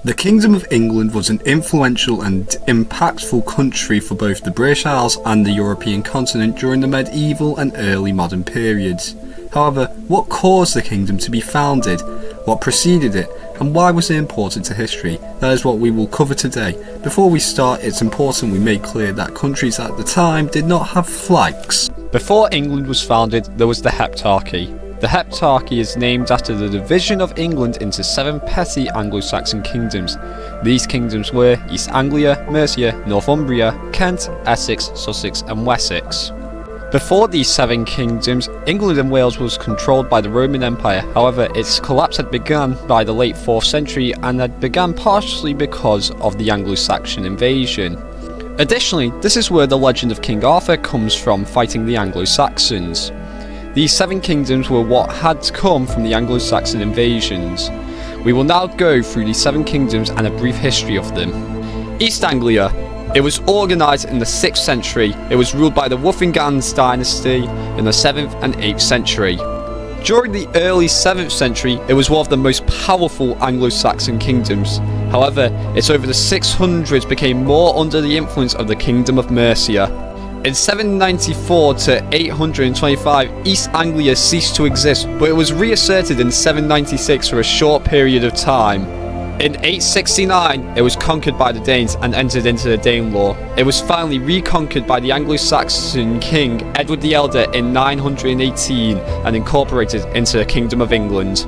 The Kingdom of England was an influential and impactful country for both the British Isles and the European continent during the medieval and early modern periods. However, what caused the kingdom to be founded, what preceded it, and why was it important to history? That is what we will cover today. Before we start, it's important we make clear that countries at the time did not have flags. Before England was founded, there was the Heptarchy. The Heptarchy is named after the division of England into 7 petty Anglo-Saxon kingdoms. These kingdoms were East Anglia, Mercia, Northumbria, Kent, Essex, Sussex and Wessex. Before these 7 kingdoms, England and Wales was controlled by the Roman Empire. However, its collapse had begun by the late 4th century and had begun partially because of the Anglo-Saxon invasion. Additionally, this is where the legend of King Arthur comes from, fighting the Anglo-Saxons. These 7 kingdoms were what had come from the Anglo-Saxon invasions. We will now go through these 7 kingdoms and a brief history of them. East Anglia. It was organised in the 6th century. It was ruled by the Wolfingans dynasty in the 7th and 8th century. During the early 7th century, it was one of the most powerful Anglo-Saxon kingdoms. However, it's over the 600s became more under the influence of the Kingdom of Mercia. In 794 to 825, East Anglia ceased to exist, but it was reasserted in 796 for a short period of time. In 869, it was conquered by the Danes and entered into the Danelaw. It was finally reconquered by the Anglo-Saxon king Edward the Elder in 918 and incorporated into the Kingdom of England.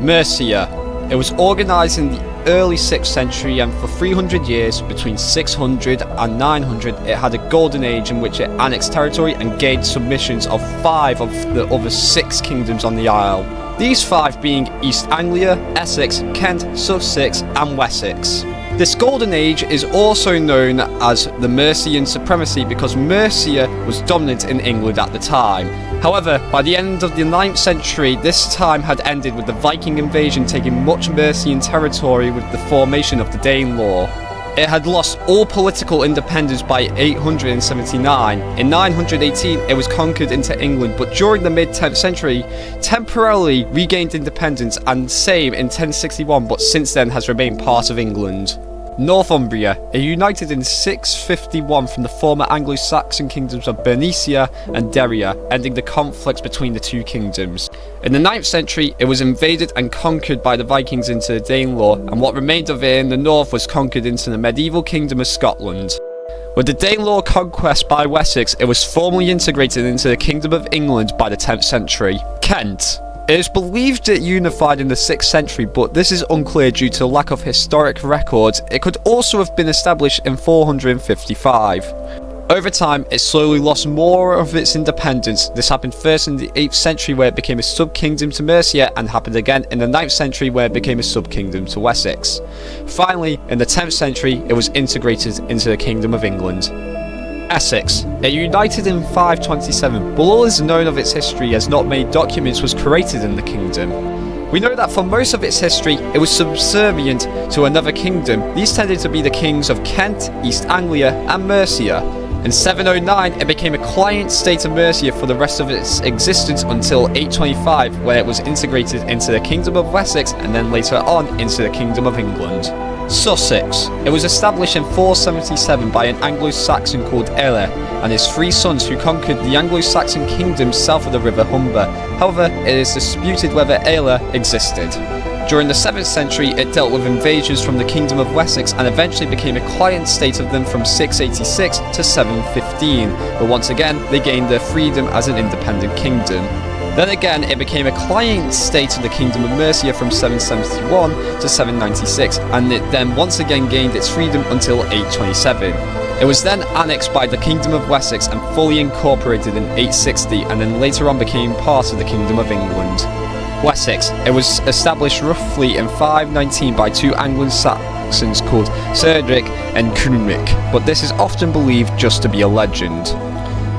Mercia. It was organised in the early 6th century, and for 300 years, between 600 and 900, it had a golden age in which it annexed territory and gained submissions of 5 of the other 6 kingdoms on the Isle. These 5 being East Anglia, Essex, Kent, Sussex and Wessex. This golden age is also known as the Mercian supremacy because Mercia was dominant in England at the time. However, by the end of the 9th century, this time had ended with the Viking invasion taking much Mercian territory with the formation of the Danelaw. It had lost all political independence by 879. In 918, it was conquered into England, but during the mid-10th century, temporarily regained independence, and same in 1061, but since then has remained part of England. Northumbria. It united in 651 from the former Anglo-Saxon kingdoms of Bernicia and Deria, ending the conflicts between the 2 kingdoms. In the 9th century, it was invaded and conquered by the Vikings into the Danelaw, and what remained of it in the north was conquered into the medieval kingdom of Scotland. With the Danelaw conquest by Wessex, it was formally integrated into the Kingdom of England by the 10th century. Kent. It is believed it unified in the 6th century, but this is unclear due to lack of historic records. It could also have been established in 455. Over time, it slowly lost more of its independence. This happened first in the 8th century where it became a sub-kingdom to Mercia, and happened again in the 9th century where it became a sub-kingdom to Wessex. Finally, in the 10th century, it was integrated into the Kingdom of England. Essex. It united in 527, but all is known of its history as not many documents was created in the kingdom. We know that for most of its history, it was subservient to another kingdom. These tended to be the kings of Kent, East Anglia and Mercia. In 709, it became a client state of Mercia for the rest of its existence until 825, when it was integrated into the Kingdom of Wessex and then later on into the Kingdom of England. Sussex. It was established in 477 by an Anglo-Saxon called Aelle and his 3 sons who conquered the Anglo-Saxon kingdoms south of the River Humber. However, it is disputed whether Aelle existed. During the 7th century, it dealt with invasions from the Kingdom of Wessex and eventually became a client state of them from 686 to 715, but once again, they gained their freedom as an independent kingdom. Then again, it became a client state of the Kingdom of Mercia from 771 to 796, and it then once again gained its freedom until 827. It was then annexed by the Kingdom of Wessex and fully incorporated in 860, and then later on became part of the Kingdom of England. Wessex. It was established roughly in 519 by 2 Anglo-Saxons called Cedric and Cunric, but this is often believed just to be a legend.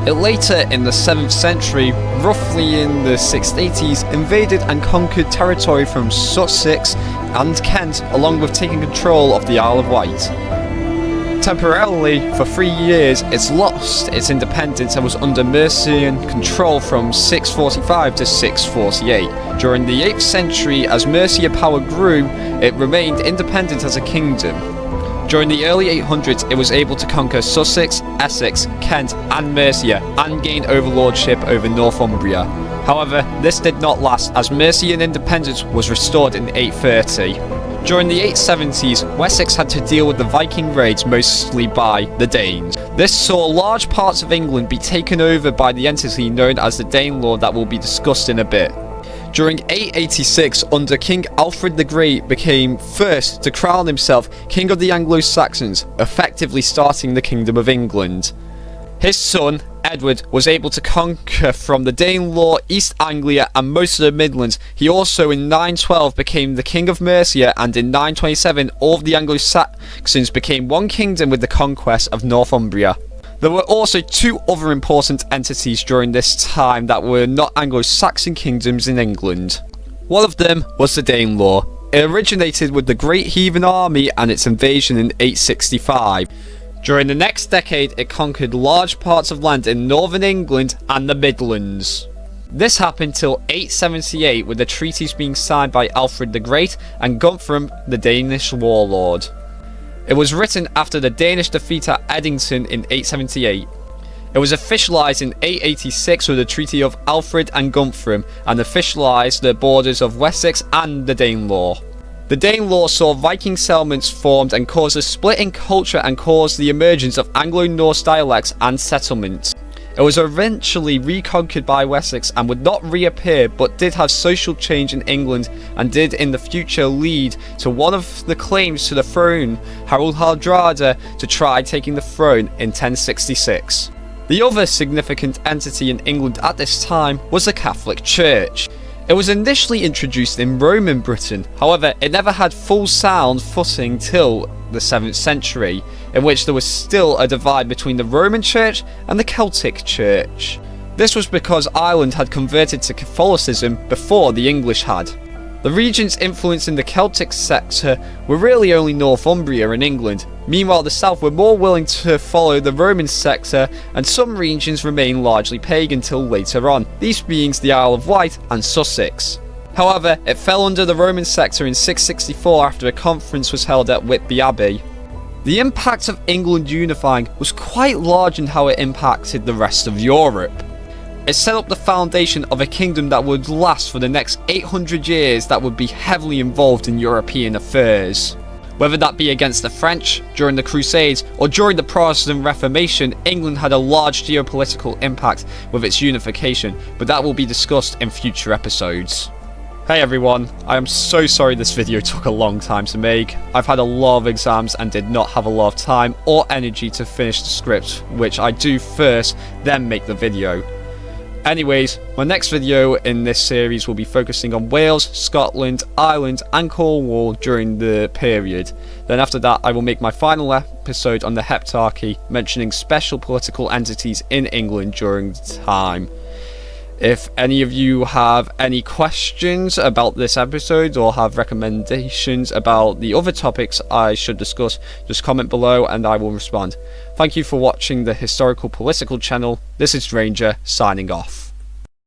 It later, in the 7th century, roughly in the 680s, invaded and conquered territory from Sussex and Kent, along with taking control of the Isle of Wight. Temporarily, for 3 years, it lost its independence and was under Mercian control from 645 to 648. During the 8th century, as Mercia power grew, it remained independent as a kingdom. During the early 800s, it was able to conquer Sussex, Essex, Kent and Mercia and gain overlordship over Northumbria. However, this did not last as Mercian independence was restored in 830. During the 870s, Wessex had to deal with the Viking raids mostly by the Danes. This saw large parts of England be taken over by the entity known as the Danelaw that will be discussed in a bit. During 886, under King Alfred the Great became first to crown himself King of the Anglo-Saxons, effectively starting the Kingdom of England. His son, Edward, was able to conquer from the Danelaw, East Anglia and most of the Midlands. He also in 912 became the King of Mercia, and in 927 all of the Anglo-Saxons became one kingdom with the conquest of Northumbria. There were also 2 other important entities during this time that were not Anglo-Saxon kingdoms in England. One of them was the Danelaw. It originated with the Great Heathen Army and its invasion in 865. During the next decade, it conquered large parts of land in northern England and the Midlands. This happened till 878 with the treaties being signed by Alfred the Great and Guthrum, the Danish warlord. It was written after the Danish defeat at Edington in 878. It was officialised in 886 with the Treaty of Alfred and Guthrum and officialised the borders of Wessex and the Danelaw. The Danelaw saw Viking settlements formed and caused a split in culture and caused the emergence of Anglo-Norse dialects and settlements. It was eventually reconquered by Wessex and would not reappear, but did have social change in England and did in the future lead to one of the claims to the throne, Harold Hardrada, to try taking the throne in 1066. The other significant entity in England at this time was the Catholic Church. It was initially introduced in Roman Britain, however it never had full sound footing till the 7th century, in which there was still a divide between the Roman Church and the Celtic Church. This was because Ireland had converted to Catholicism before the English had. The regions influencing the Celtic sector were really only Northumbria and England. Meanwhile, the south were more willing to follow the Roman sector, and some regions remained largely pagan till later on, these being the Isle of Wight and Sussex. However, it fell under the Roman sector in 664 after a conference was held at Whitby Abbey. The impact of England unifying was quite large in how it impacted the rest of Europe. It set up the foundation of a kingdom that would last for the next 800 years that would be heavily involved in European affairs. Whether that be against the French, during the Crusades, or during the Protestant Reformation, England had a large geopolitical impact with its unification, but that will be discussed in future episodes. Hey everyone, I am so sorry this video took a long time to make. I've had a lot of exams and did not have a lot of time or energy to finish the script, which I do first, then make the video. Anyways, my next video in this series will be focusing on Wales, Scotland, Ireland and Cornwall during the period. Then after that I will make my final episode on the Heptarchy, mentioning special political entities in England during the time. If any of you have any questions about this episode or have recommendations about the other topics I should discuss, just comment below and I will respond. Thank you for watching the Historical Political channel. This is Ranger, signing off.